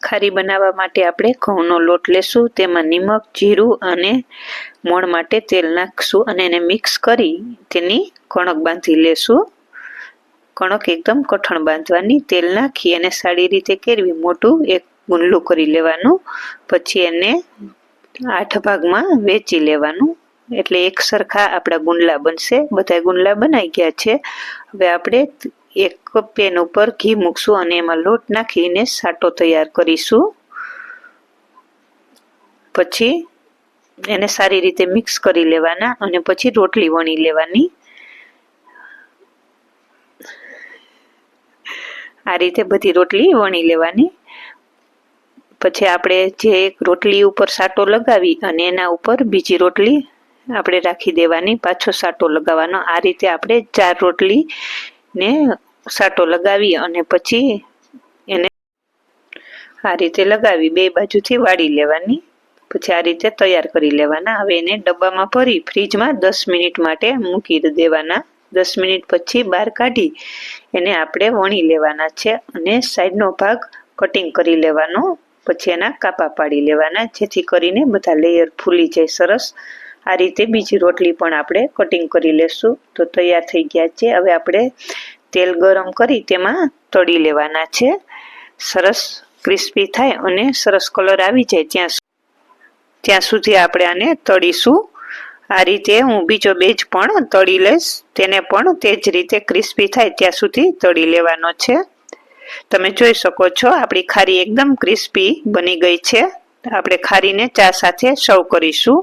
ખારી બનાવવા માટે આપણે ઘઉંનો લોટ લેશું, તેમાં નિમક, જીરું અને મોણ માટે તેલ નાખશું અને એને મિક્સ કરી તેની કણક બાંધી લેશું। કણક એકદમ કઠણ બાંધવાની, તેલ નાખી અને સારી રીતે કેરવી મોટું એક ગુંડલું કરી લેવાનું। પછી એને 8 ભાગમાં વેચી લેવાનું, એટલે એક સરખા આપણા ગુંડલા બનશે। બધા ગુંડલા બનાઈ ગયા છે। હવે આપણે એક પેન ઉપર ઘી મૂકશું અને એમાં લોટ નાખીને સાટો તૈયાર કરીશું। પછી એને સારી રીતે મિક્સ કરી લેવાના અને પછી રોટલી વણી લેવાની। આ રીતે બધી રોટલી વણી લેવાની। પછી આપણે જે એક રોટલી ઉપર સાટો લગાવી અને એના ઉપર બીજી રોટલી આપણે રાખી દેવાની, પાછો સાટો લગાવવાનો। આ રીતે આપણે 4 રોટલી ને સાટો લગાવી અને પછી એને આ રીતે લગાવી બે બાજુથી વાળી લેવાની। પછી આ રીતે તૈયાર કરી લેવાના। હવે એને ડબ્બામાં ભરી ફ્રીજમાં 10 મિનિટ માટે મૂકી દેવાના। 10 મિનિટ પછી બહાર કાઢી એને આપણે વણી લેવાના છે અને સાઈડનો ભાગ કટિંગ કરી લેવાનો। પછી એના કાપા પાડી લેવાના, જેથી કરીને બધા લેયર ફૂલી જાય સરસ। આ રીતે બીજી રોટલી પણ આપણે કટિંગ કરી લેશું। તો તૈયાર થઈ ગયા છે। હવે આપણે તેલ ગરમ કરી તેમાં તળી લેવાના છે। સરસ ક્રિસ્પી થાય અને સરસ કલર આવી જાય ત્યાં સુધી આપણે આને તળીશું। આ રીતે હું બીજો બેચ પણ તળી લઈશ, તેને પણ તે જ રીતે ક્રિસ્પી થાય ત્યાં સુધી તળી લેવાનો છે। તમે જોઈ શકો છો આપણી ખારી એકદમ ક્રિસ્પી બની ગઈ છે। આપણે ખારીને ચા સાથે સર્વ કરીશું।